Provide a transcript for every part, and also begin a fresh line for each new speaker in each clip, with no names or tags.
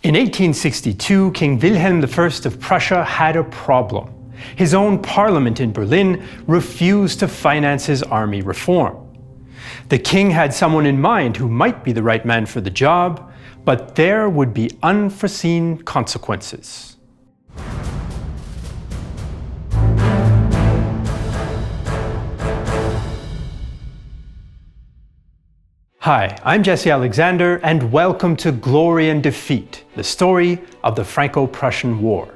In 1862, King Wilhelm I of Prussia had a problem. His own parliament in Berlin refused to finance his army reform. The king had someone in mind who might be the right man for the job, but there would be unforeseen consequences. Hi, I'm Jesse Alexander, and welcome to Glory and Defeat, the story of the Franco-Prussian War.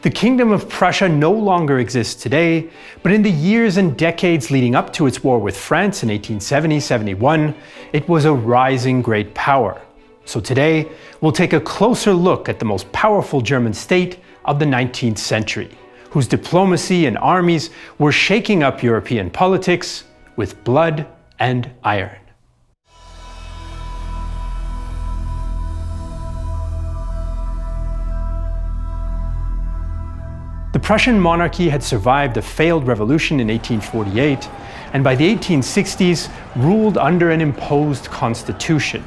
The Kingdom of Prussia no longer exists today, but in the years and decades leading up to its war with France in 1870-71, it was a rising great power. So today, we'll take a closer look at the most powerful German state of the 19th century, whose diplomacy and armies were shaking up European politics with blood and iron. The Prussian monarchy had survived a failed revolution in 1848, and by the 1860s ruled under an imposed constitution.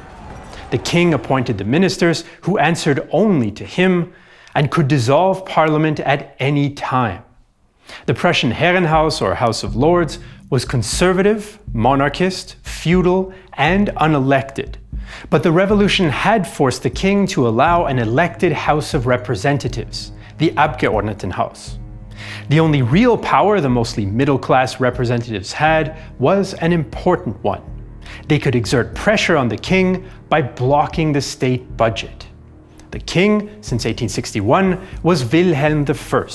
The king appointed the ministers, who answered only to him, and could dissolve parliament at any time. The Prussian Herrenhaus, or House of Lords, was conservative, monarchist, feudal, and unelected. But the revolution had forced the king to allow an elected House of Representatives, the Abgeordnetenhaus. The only real power the mostly middle-class representatives had was an important one. They could exert pressure on the king by blocking the state budget. The king, since 1861, was Wilhelm I,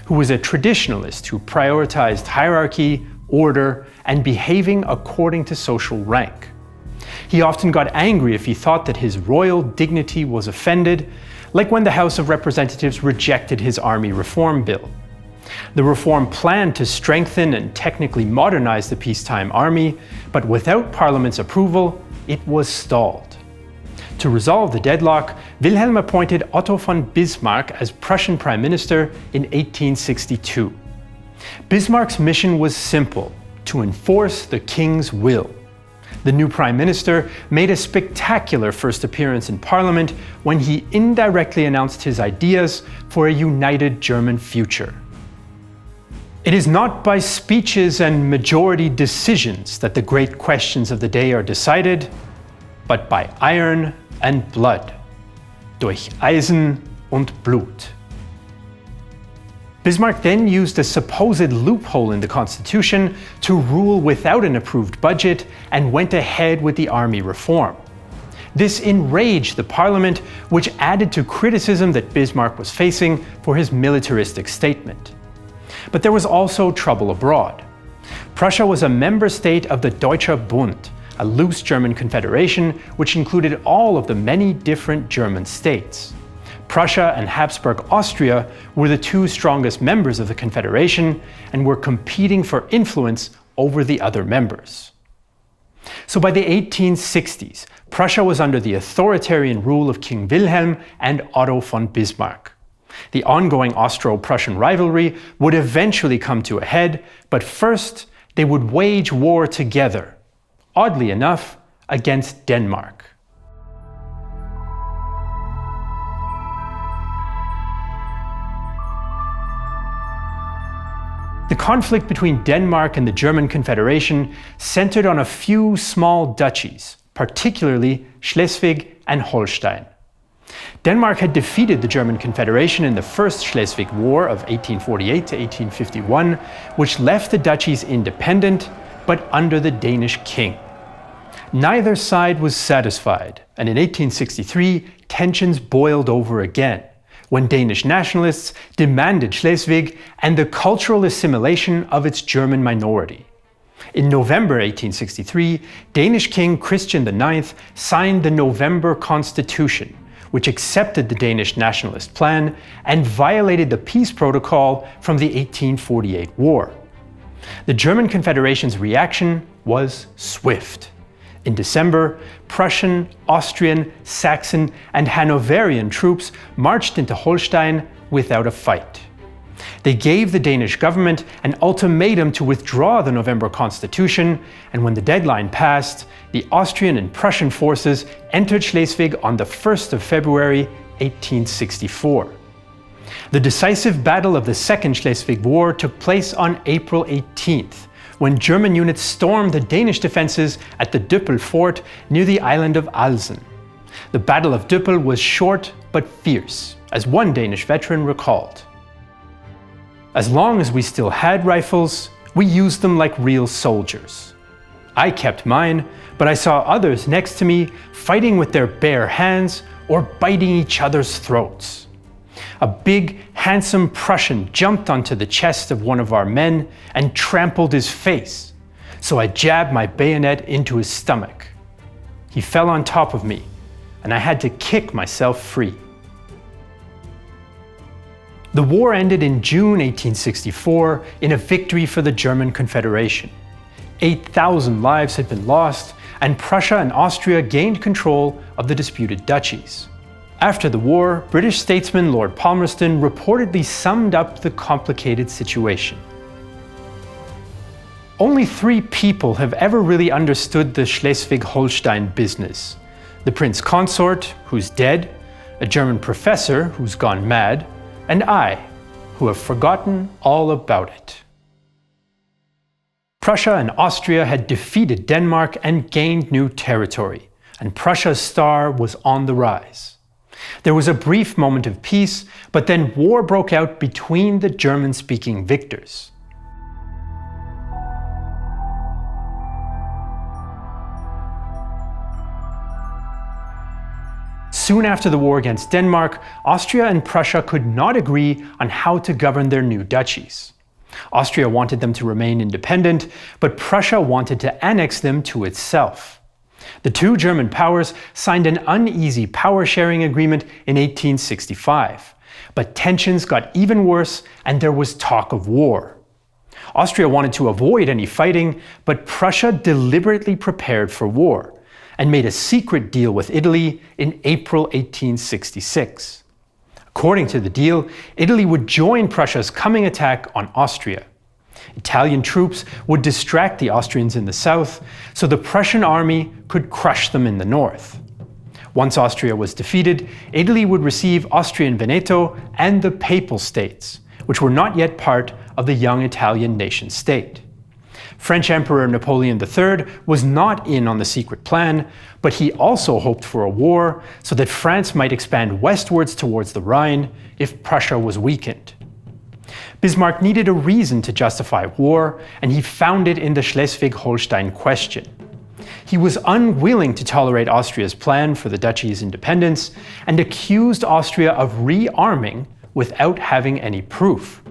who was a traditionalist who prioritized hierarchy, order, and behaving according to social rank. He often got angry if he thought that his royal dignity was offended, like when the House of Representatives rejected his army reform bill. The reform planned to strengthen and technically modernize the peacetime army, but without Parliament's approval, it was stalled. To resolve the deadlock, Wilhelm appointed Otto von Bismarck as Prussian Prime Minister in 1862. Bismarck's mission was simple: to enforce the king's will. The new Prime Minister made a spectacular first appearance in Parliament when he indirectly announced his ideas for a united German future. It is not by speeches and majority decisions that the great questions of the day are decided, but by iron and blood, durch Eisen und Blut. Bismarck then used a supposed loophole in the constitution to rule without an approved budget and went ahead with the army reform. This enraged the parliament, which added to criticism that Bismarck was facing for his militaristic statement. But there was also trouble abroad. Prussia was a member state of the Deutscher Bund, a loose German confederation which included all of the many different German states. Prussia and Habsburg Austria were the two strongest members of the Confederation and were competing for influence over the other members. So by the 1860s, Prussia was under the authoritarian rule of King Wilhelm and Otto von Bismarck. The ongoing Austro-Prussian rivalry would eventually come to a head, but first they would wage war together, oddly enough, against Denmark. The conflict between Denmark and the German Confederation centered on a few small duchies, particularly Schleswig and Holstein. Denmark had defeated the German Confederation in the First Schleswig War of 1848 to 1851, which left the duchies independent, but under the Danish king. Neither side was satisfied, and in 1863, tensions boiled over again, when Danish nationalists demanded Schleswig and the cultural assimilation of its German minority. In November 1863, Danish King Christian IX signed the November Constitution, which accepted the Danish nationalist plan and violated the peace protocol from the 1848 war. The German Confederation's reaction was swift. In December, Prussian, Austrian, Saxon, and Hanoverian troops marched into Holstein without a fight. They gave the Danish government an ultimatum to withdraw the November Constitution, and when the deadline passed, the Austrian and Prussian forces entered Schleswig on the 1st of February 1864. The decisive battle of the Second Schleswig War took place on April 18th, when German units stormed the Danish defenses at the Düppel fort near the island of Alsen. The Battle of Düppel was short but fierce, as one Danish veteran recalled. As long as we still had rifles, we used them like real soldiers. I kept mine, but I saw others next to me fighting with their bare hands or biting each other's throats. A big, handsome Prussian jumped onto the chest of one of our men and trampled his face, so I jabbed my bayonet into his stomach. He fell on top of me, and I had to kick myself free. The war ended in June 1864 in a victory for the German Confederation. 8,000 lives had been lost, and Prussia and Austria gained control of the disputed duchies. After the war, British statesman Lord Palmerston reportedly summed up the complicated situation. Only 3 people have ever really understood the Schleswig-Holstein business: the Prince Consort, who's dead, a German professor who's gone mad, and I, who have forgotten all about it. Prussia and Austria had defeated Denmark and gained new territory, and Prussia's star was on the rise. There was a brief moment of peace, but then war broke out between the German-speaking victors. Soon after the war against Denmark, Austria and Prussia could not agree on how to govern their new duchies. Austria wanted them to remain independent, but Prussia wanted to annex them to itself. The two German powers signed an uneasy power-sharing agreement in 1865, but tensions got even worse and there was talk of war. Austria wanted to avoid any fighting, but Prussia deliberately prepared for war and made a secret deal with Italy in April 1866. According to the deal, Italy would join Prussia's coming attack on Austria. Italian troops would distract the Austrians in the south, so the Prussian army could crush them in the north. Once Austria was defeated, Italy would receive Austrian Veneto and the Papal States, which were not yet part of the young Italian nation-state. French Emperor Napoleon III was not in on the secret plan, but he also hoped for a war so that France might expand westwards towards the Rhine if Prussia was weakened. Bismarck needed a reason to justify war, and he found it in the Schleswig-Holstein question. He was unwilling to tolerate Austria's plan for the duchy's independence and accused Austria of rearming without having any proof.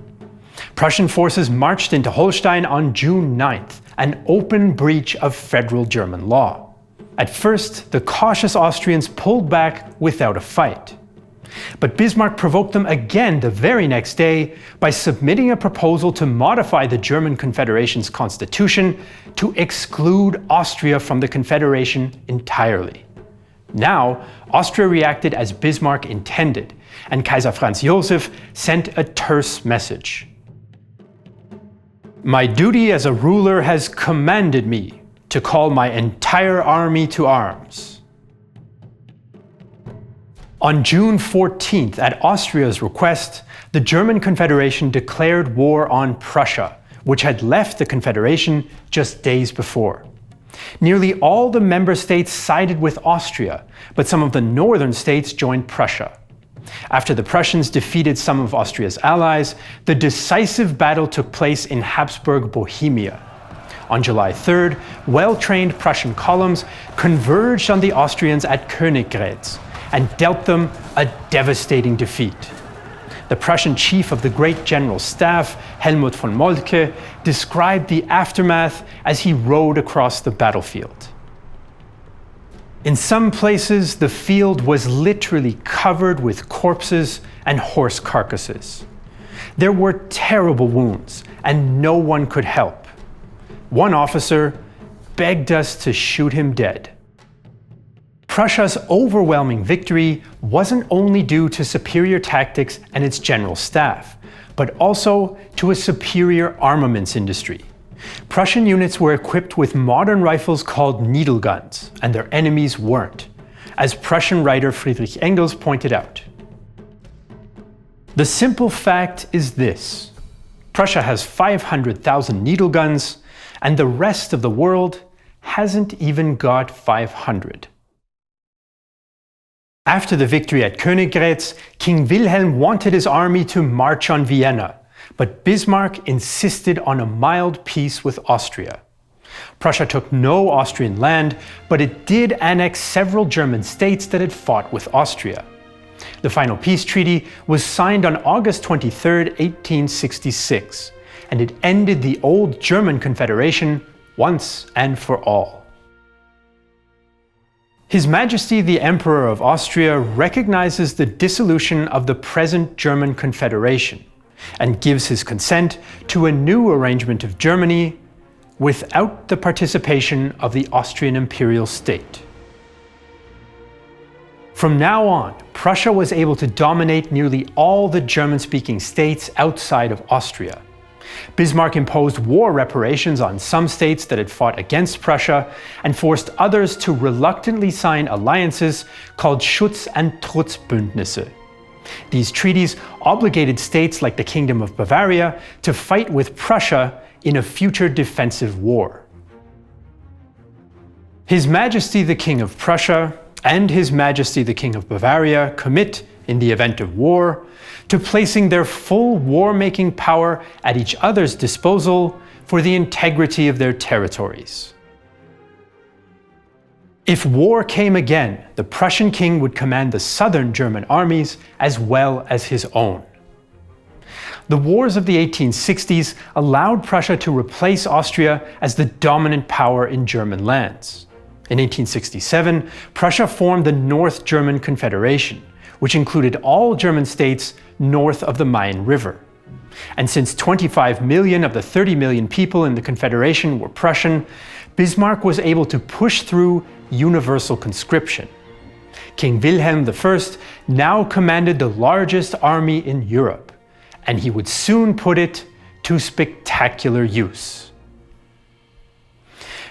Prussian forces marched into Holstein on June 9th, an open breach of federal German law. At first, the cautious Austrians pulled back without a fight. But Bismarck provoked them again the very next day by submitting a proposal to modify the German Confederation's constitution to exclude Austria from the Confederation entirely. Now, Austria reacted as Bismarck intended, and Kaiser Franz Joseph sent a terse message. "My duty as a ruler has commanded me to call my entire army to arms." On June 14th, at Austria's request, the German Confederation declared war on Prussia, which had left the Confederation just days before. Nearly all the member states sided with Austria, but some of the northern states joined Prussia. After the Prussians defeated some of Austria's allies, the decisive battle took place in Habsburg Bohemia. On July 3rd, well-trained Prussian columns converged on the Austrians at Königgrätz and dealt them a devastating defeat. The Prussian chief of the Great General Staff, Helmuth von Moltke, described the aftermath as he rode across the battlefield. In some places, the field was literally covered with corpses and horse carcasses. There were terrible wounds, and no one could help. One officer begged us to shoot him dead. Prussia's overwhelming victory wasn't only due to superior tactics and its general staff, but also to a superior armaments industry. Prussian units were equipped with modern rifles called needle guns, and their enemies weren't, as Prussian writer Friedrich Engels pointed out. The simple fact is this: Prussia has 500,000 needle guns, and the rest of the world hasn't even got 500. After the victory at Königgrätz, King Wilhelm wanted his army to march on Vienna, but Bismarck insisted on a mild peace with Austria. Prussia took no Austrian land, but it did annex several German states that had fought with Austria. The final peace treaty was signed on August 23, 1866, and it ended the old German Confederation once and for all. His Majesty the Emperor of Austria recognizes the dissolution of the present German Confederation and gives his consent to a new arrangement of Germany without the participation of the Austrian imperial state. From now on, Prussia was able to dominate nearly all the German-speaking states outside of Austria. Bismarck imposed war reparations on some states that had fought against Prussia and forced others to reluctantly sign alliances called Schutz- and Trutzbündnisse. These treaties obligated states like the Kingdom of Bavaria to fight with Prussia in a future defensive war. His Majesty the King of Prussia and His Majesty the King of Bavaria commit, in the event of war, to placing their full war-making power at each other's disposal for the integrity of their territories. If war came again, the Prussian king would command the southern German armies as well as his own. The wars of the 1860s allowed Prussia to replace Austria as the dominant power in German lands. In 1867, Prussia formed the North German Confederation, which included all German states north of the Main River. And since 25 million of the 30 million people in the Confederation were Prussian, Bismarck was able to push through universal conscription. King Wilhelm I now commanded the largest army in Europe, and he would soon put it to spectacular use.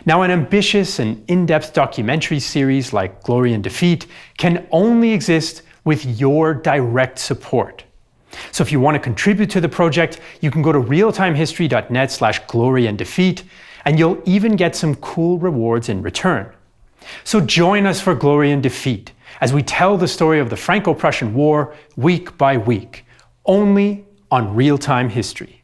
Now, an ambitious and in-depth documentary series like Glory and Defeat can only exist with your direct support. So if you want to contribute to the project, you can go to realtimehistory.net/glory-and-defeat, and you'll even get some cool rewards in return. So join us for Glory and Defeat as we tell the story of the Franco-Prussian War week by week, only on Real Time History.